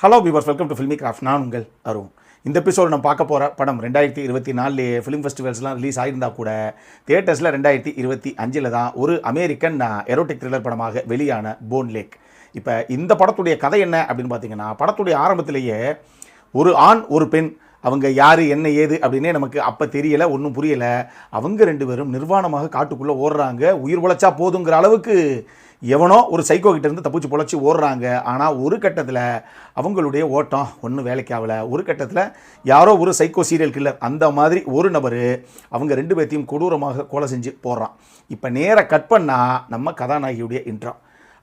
Hello viewers, welcome to filmi craft. நான் உங்கள் அருண். இந்த எபிசோடு நம்ம பார்க்க போகிற படம் 2024 ஃபிலிம் ஃபெஸ்டிவல்ஸ்லாம் ரிலீஸ் ஆகியிருந்தா கூட தியேட்டர்ஸில் 2025 தான் ஒரு அமெரிக்கன் எரோட்டிக் த்ரில்லர் படமாக வெளியான போன் லேக். இப்போ இந்த படத்துடைய கதை என்ன அப்படின்னு பார்த்தீங்கன்னா, படத்துடைய ஆரம்பத்திலேயே ஒரு ஆண் ஒரு பெண், அவங்க யார் என்ன ஏது அப்படின்னே நமக்கு அப்போ தெரியலை, ஒன்றும் புரியலை. அவங்க ரெண்டு பேரும் நிர்வாணமாக காட்டுக்குள்ளே ஓடுறாங்க. உயிர் உழைச்சா போதுங்கிற அளவுக்கு எவனோ ஒரு சைக்கோ கிட்ட இருந்து தப்பிச்சு பொழைச்சி ஓடுறாங்க. ஆனால் ஒரு கட்டத்தில் அவங்களுடைய ஓட்டம் ஒன்றும் வேலைக்கு ஆகலை. ஒரு கட்டத்தில் யாரோ ஒரு சைக்கோ சீரியல் கில்லர் அந்த மாதிரி ஒரு நபர் அவங்க ரெண்டு பேர்த்தையும் கொடூரமாக கொலை செஞ்சு போடுறான். இப்போ நேராக கட் பண்ணால் நம்ம கதாநாயகியுடைய இன்ட்ரோ.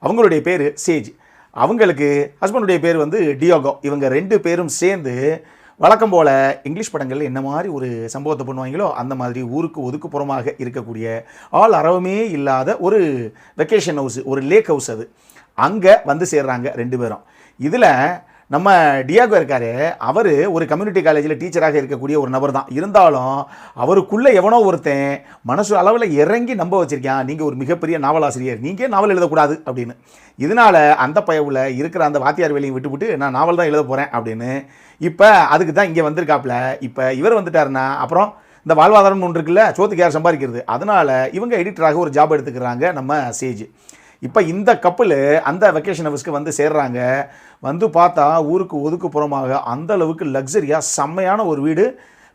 அவங்களுடைய பேர் சேஜ், அவங்களுக்கு ஹஸ்பண்டுடைய பேர் டியோகோ. இவங்க ரெண்டு பேரும் சேர்ந்து வழக்கம் போல் இங்கிலீஷ் படங்களில் என்ன மாதிரி ஒரு சம்பவத்தை பண்ணுவாங்களோ அந்த மாதிரி ஊருக்கு ஒதுக்குப்புறமாக இருக்கக்கூடிய ஆள் அரவமே இல்லாத ஒரு வெக்கேஷன் ஹவுஸ், ஒரு லேக் ஹவுஸ். அது அங்கே வந்து சேர்றாங்க ரெண்டு பேரும். இதில் நம்ம டியாகோ இருக்கார், அவர் ஒரு கம்யூனிட்டி காலேஜில் டீச்சராக இருக்கக்கூடிய ஒரு நபர் தான். இருந்தாலும் அவருக்குள்ளே எவனோ ஒருத்தன் மனசு அளவில் இறங்கி நம்ப வச்சிருக்கான், நீங்கள் ஒரு மிகப்பெரிய நாவலாசிரியர், நீங்கள் நாவல் எழுதக்கூடாது அப்படின்னு. இதனால் அந்த பயவில் இருக்கிற அந்த வாத்தியார் வேலையும் விட்டுவிட்டு நான் நாவல் தான் எழுத போகிறேன் அப்படின்னு இப்போ அதுக்கு தான் இங்கே வந்திருக்காப்புல. இப்போ இவர் வந்துட்டாருன்னா அப்புறம் இந்த வாழ்வாதாரம்னு ஒன்று இருக்குல்ல, சோத்துக்கு யார் சம்பாதிக்கிறது, அதனால் இவங்க எடிட்டராக ஒரு ஜாப் எடுத்துக்கிறாங்க நம்ம சேஜ். இப்போ இந்த கப்பல் அந்த வெக்கேஷன் ஹவுஸ்க்கு வந்து சேர்றாங்க. வந்து பார்த்தா ஊருக்கு ஒதுக்குப்புறமாக அந்தளவுக்கு லக்ஸரியாக செம்மையான ஒரு வீடு,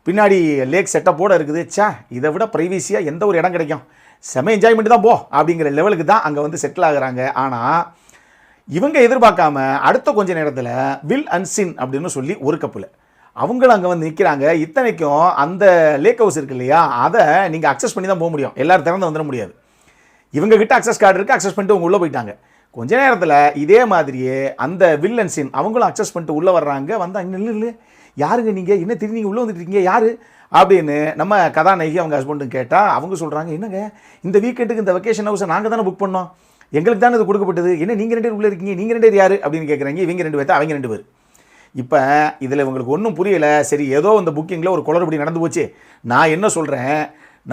பின்னாடி லேக் செட்டப்போடு இருக்குது. இதை விட ப்ரைவசியாக எந்த ஒரு இடம் கிடைக்கும், செம்ம என்ஜாய்மெண்ட் தான் போ அப்படிங்கிற லெவலுக்கு தான் அங்கே வந்து செட்டில் ஆகுறாங்க. ஆனால் இவங்க எதிர்பார்க்காம அடுத்த கொஞ்ச நேரத்தில் வில் அண்ட் சின் அப்படின்னு சொல்லி ஒரு கப்பல் அவங்களும் அங்கே வந்து நிற்கிறாங்க. இத்தனைக்கும் அந்த லேக் ஹவுஸ் இருக்கு இல்லையா, அதை நீங்கள் அக்சஸ் பண்ணி தான் போக முடியும், எல்லோரும் திறந்து வந்துட முடியாது. இவங்க கிட்ட அக்சஸ் கார்டு இருக்குது, அக்சஸ் பண்ணிட்டு அவங்க உள்ளே போயிட்டாங்க. கொஞ்ச நேரத்தில் இதே மாதிரியே அந்த வில் அண்ட் சின் அவங்களும் அக்சஸ் பண்ணிட்டு உள்ளே வர்றாங்க. வந்தால் இன்னும் இல்லை யாருங்க நீங்கள், என்ன திரும்பி நீங்கள் உள்ளே வந்துட்டுருக்கீங்க யார் அப்படின்னு நம்ம கதாநாயகி அவங்க ஹஸ்பண்டுன்னு கேட்டால் அவங்க சொல்கிறாங்க, என்னங்க இந்த வீக்கெண்டுக்கு இந்த வெக்கேஷன் ஹவுஸை நாங்கள் தானே புக் பண்ணோம், எங்களுக்கு தானே இது கொடுக்கப்பட்டது, என்ன நீங்கள் ரெண்டு பேர் உள்ளே இருக்கீங்க, நீங்கள் ரெண்டு பேர் யார் அப்படின்னு கேட்குறாங்க. இவங்க ரெண்டு பேர், அவங்க ரெண்டு பேர். இப்போ இதில் இவங்களுக்கு ஒன்றும் புரியலை. சரி, ஏதோ இந்த புக்கிங்கில் ஒரு குளறுபடி நடந்து போச்சு. நான் என்ன சொல்கிறேன்,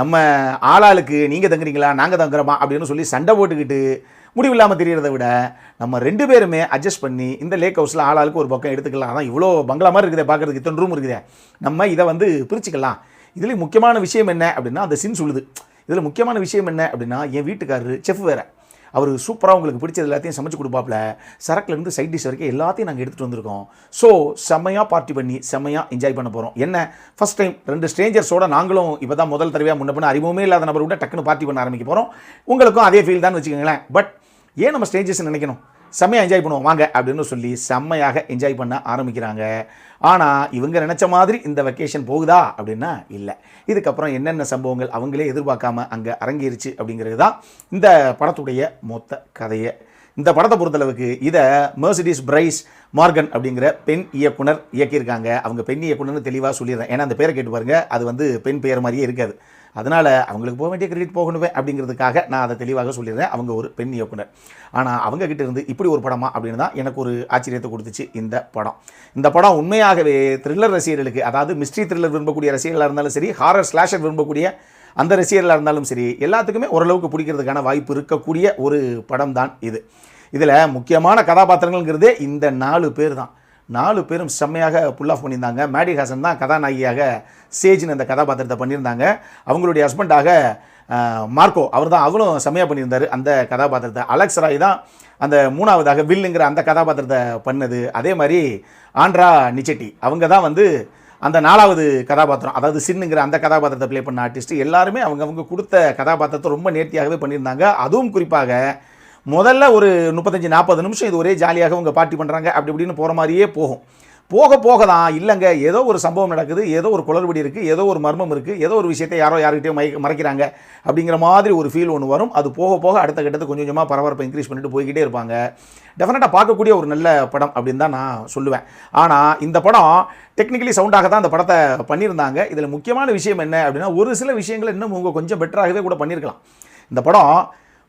நம்ம ஆளாளுக்கு நீங்கள் தங்குறீங்களா நாங்கள் தங்குறோமா அப்படின்னு சொல்லி சண்டை போட்டுக்கிட்டு முடிவு இல்லாமல் தெரியறதை விட நம்ம ரெண்டு பேருமே அட்ஜஸ்ட் பண்ணி இந்த லேக் ஹவுஸில் ஆளாளுக்கு ஒரு பக்கம் எடுத்துக்கலாம். அதான் இவ்வளோ பங்களா மாதிரி இருக்குதே பார்க்குறதுக்கு, இத்தனை ரூம் இருக்குதே, நம்ம இதை வந்து பிரிச்சுக்கலாம். இதில் முக்கியமான விஷயம் என்ன அப்படின்னா அந்த சின் சொல்லுது. இதில் முக்கியமான விஷயம் என்ன அப்படின்னா, என் வீட்டுக்காரரு செஃப் வேறு, அவர் சூப்பராக உங்களுக்கு பிடிச்சது எல்லாத்தையும் சமைச்சு கொடுப்பாப்புல, சரக்குலேருந்து சைட் டிஷ் வரைக்கும் எல்லாத்தையும் நாங்கள் எடுத்துகிட்டு வந்திருக்கோம். ஸோ செம்மையாக பார்ட்டி பண்ணி செம்மையாக என்ஜாய் பண்ண போகிறோம். என்ன ஃபஸ்ட் டைம் ரெண்டு ஸ்ட்ரேஞ்சர்ஸோட நாங்களும் இப்போ தான் முதல் தடவையாக முன்ன பண்ண அறிமுகமே இல்லாத நபர் கூட டக்குன்னு பார்ட்டி பண்ண ஆரம்பிக்க போகிறோம். உங்களுக்கும் அதே ஃபீல் தான் வச்சுக்கோங்களேன். பட் ஏன் நம்ம ஸ்ட்ரேஞ்சர்ஸ் நினைக்கணும், செம்மையாக என்ஜாய் பண்ணுவோம் வாங்க அப்படின்னு சொல்லி செம்மையாக என்ஜாய் பண்ண ஆரம்பிக்கிறாங்க. ஆனால் இவங்க நினச்ச மாதிரி இந்த வெக்கேஷன் போகுதா அப்படின்னா இல்லை. இதுக்கப்புறம் என்னென்ன சம்பவங்கள் அவங்களே எதிர்பார்க்காம அங்கே அரங்கேறிச்சு அப்படிங்கிறது தான் இந்த படத்துடைய மொத்த கதையை. இந்த படத்தை பொறுத்தளவுக்கு இதை மெர்சிடிஸ் பிரைஸ் மார்கன் அப்படிங்கிற பெண் இயக்குனர் இயக்கியிருக்காங்க. அவங்க பெண் இயக்குனர்னு தெளிவாக சொல்லிடுறேன், ஏன்னா அந்த பேரை கேட்டு பாருங்க, அது பெண் பெயர் மாதிரியே இருக்காது. அதனால் அவங்களுக்கு போக வேண்டிய கிரெடிட் போகணுமே அப்படிங்கிறதுக்காக நான் அதை தெளிவாக சொல்லிடுறேன். அவங்க ஒரு பெண் இயக்குனர். ஆனால் அவங்கக்கிட்ட இருந்து இப்படி ஒரு படமா அப்படின்னு தான் எனக்கு ஒரு ஆச்சரியத்தை கொடுத்துச்சு இந்த படம். இந்த படம் உண்மையாகவே த்ரில்லர் ரசிகர்களுக்கு, அதாவது மிஸ்ட்ரி த்ரில்லர் விரும்பக்கூடிய ரசிகர்களாக இருந்தாலும் சரி, ஹாரர் ஸ்லாஷர் விரும்பக்கூடிய அந்த ரசிகர்களாக இருந்தாலும் சரி, எல்லாத்துக்குமே ஓரளவுக்கு பிடிக்கிறதுக்கான வாய்ப்பு இருக்கக்கூடிய ஒரு படம் தான் இது. இதில் முக்கியமான கதாபாத்திரங்கள்ங்கிறதே இந்த 4 பேர் தான். 4 பேரும் செம்மையாக புல் ஆஃப் பண்ணியிருந்தாங்க. மேடி ஹாசன் தான் கதாநாயகியாக சேஜின் அந்த கதாபாத்திரத்தை பண்ணியிருந்தாங்க. அவங்களுடைய ஹஸ்பண்டாக மார்க்கோ அவரும் செம்மையாக பண்ணியிருந்தார் அந்த கதாபாத்திரத்தை. அலெக்ஸ் ராய் தான் அந்த 3ஆவதாக வில்லுங்கிற அந்த கதாபாத்திரத்தை பண்ணது. அதே மாதிரி ஆண்ட்ரா நிச்செட்டி அவங்க தான் அந்த 4ஆவது கதாபாத்திரம், அதாவது சின்னுங்கிற அந்த கதாபாத்திரத்தை ப்ளே பண்ண ஆர்டிஸ்ட். எல்லாருமே அவங்க கொடுத்த கதாபாத்திரத்தை ரொம்ப நேர்த்தியாகவே பண்ணியிருந்தாங்க. அதுவும் குறிப்பாக முதல்ல ஒரு 35-40 நிமிஷம் இது ஒரே ஜாலியாக அவங்க பார்ட்டி பண்ணுறாங்க, அப்படி இப்படின்னு போகிற மாதிரியே போக தான் இல்லைங்க, ஏதோ ஒரு சம்பவம் நடக்குது, ஏதோ ஒரு குளறுபடி இருக்குது, ஏதோ ஒரு மர்மம் இருக்குது, ஏதோ ஒரு விஷயத்தை யார்கிட்டையும் மறைக்கிறாங்க அப்படிங்கிற மாதிரி ஒரு ஃபீல் ஒன்று வரும். அது போக அடுத்த கட்டத்தை கொஞ்சம் கொஞ்சமாக பரபரப்பை இன்க்ரீஸ் பண்ணிட்டு போய்கிட்டே இருப்பாங்க. டெஃபினட்டாக பார்க்கக்கூடிய ஒரு நல்ல படம் அப்படின்னு தான் நான் சொல்லுவேன். ஆனால் இந்த படம் டெக்னிக்கலி சவுண்டாக தான் அந்த படத்தை பண்ணியிருந்தாங்க. இதில் முக்கியமான விஷயம் என்ன அப்படின்னா, ஒரு சில விஷயங்களை இன்னும் அவங்க கொஞ்சம் பெட்டராகவே கூட பண்ணியிருக்கலாம். இந்த படம்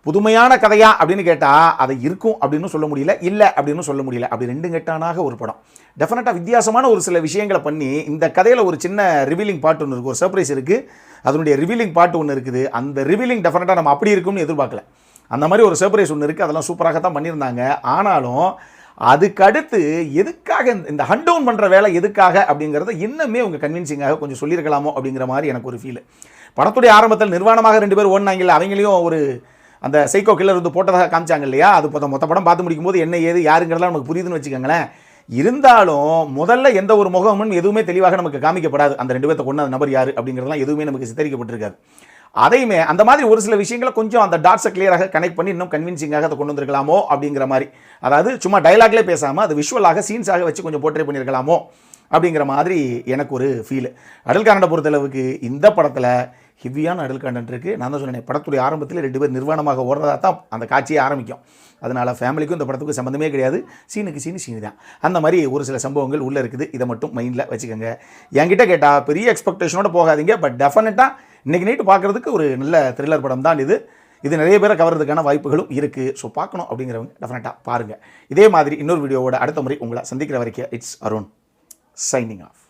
புதுமையான கதையா அப்படின்னு கேட்டால் அதை இருக்கும் அப்படின்னு சொல்ல முடியல, இல்லை அப்படின்னு சொல்ல முடியல. அப்படி ரெண்டு கெட்டானாக ஒரு படம். டெஃபினட்டாக வித்தியாசமான ஒரு சில விஷயங்களை பண்ணி இந்த கதையில் ஒரு சின்ன ரிவீலிங் பார்ட் ஒன்று இருக்குது, ஒரு சர்ப்ரைஸ் இருக்குது, அதனுடைய ரிவீலிங் பார்ட் ஒன்று இருக்குது. அந்த ரிவீலிங் டெஃபினட்டாக நம்ம அப்படி இருக்கும்னு எதிர்பார்க்கல. அந்த மாதிரி ஒரு சர்ப்ரைஸ் ஒன்று இருக்குது, அதெல்லாம் சூப்பராக தான் பண்ணியிருந்தாங்க. ஆனாலும் அதுக்கடுத்து எதுக்காக இந்த ஹண்ட் டவுன் பண்ணுற வேலை எதுக்காக அப்படிங்கிறத இன்னுமே உங்கள் கன்வின்சிங்காக கொஞ்சம் சொல்லியிருக்கலாமோ அப்படிங்கிற மாதிரி எனக்கு ஒரு ஃபீல். படத்துடைய ஆரம்பத்தில் நிர்வாணமாக 2 பேர் ஓடினாங்கல்ல, அவங்களையும் ஒரு அந்த சைக்கோ கில்லர் வந்து போட்டதாக காமிச்சாங்க இல்லையா, அது மொத்த படம் பார்த்து முடிக்கும் போது என்ன ஏது யாருங்கிறதெல்லாம் நமக்கு புரியுதுன்னு வச்சுக்கோங்களேன். இருந்தாலும் முதல்ல எந்த ஒரு முகமும் எதுவுமே தெளிவாக நமக்கு காமிக்கப்படாது. அந்த 2 பேர்த்த கொண்ட நபர் யார் அப்படிங்கிறதெல்லாம் எதுவுமே நமக்கு சித்தரிக்கப்பட்டிருக்காது. அதையுமே அந்த மாதிரி ஒரு சில விஷயங்களை கொஞ்சம் அந்த டாட்ஸை கிளியராக கனெக்ட் பண்ணி இன்னும் கன்வின்சிங்காக அதை கொண்டு வந்திருக்கலாமோ அப்படிங்கிற மாதிரி, அதாவது சும்மா டைலாக்லேயே பேசாமல் அது விஷுவலாக சீன்ஸாக வச்சு கொஞ்சம் போர்ட்ரே பண்ணியிருக்கலாமோ அப்படிங்கிற மாதிரி எனக்கு ஒரு ஃபீல். அடல் காண்டை பொறுத்தளவுக்கு இந்த படத்தில் ஹெவியான அடல் காண்டன்ட் இருக்குது. நான் தான் சொன்னேன், படத்துடைய ஆரம்பத்தில் 2 பேர் நிர்வாணமாக ஓடுறதா தான் அந்த காட்சியே ஆரம்பிக்கும். அதனால் ஃபேமிலிக்கும் இந்த படத்துக்கு சம்மந்தமே கிடையாது, சீனுக்கு சீனு தான். அந்த மாதிரி ஒரு சில சம்பவங்கள் உள்ளே இருக்குது. இதை மட்டும் மைண்டில் வச்சுக்கோங்க. என்கிட்ட கேட்டால் பெரிய எக்ஸ்பெக்டேஷனோட போகாதீங்க. பட் டெஃபினட்டாக இன்றைக்கி நைட்டு பார்க்குறதுக்கு ஒரு நல்ல த்ரில்லர் படம் தான் இது. இது நிறைய பேரை கவர்றதுக்கான வாய்ப்புகளும் இருக்குது. ஸோ பார்க்கணும் அப்படிங்கிறவங்க டெஃபினட்டாக பாருங்கள். இதே மாதிரி இன்னொரு வீடியோவோட அடுத்த முறை உங்களை சந்திக்கிற வரைக்கும் இட்ஸ் அருண் சைனிங் ஆஃப்.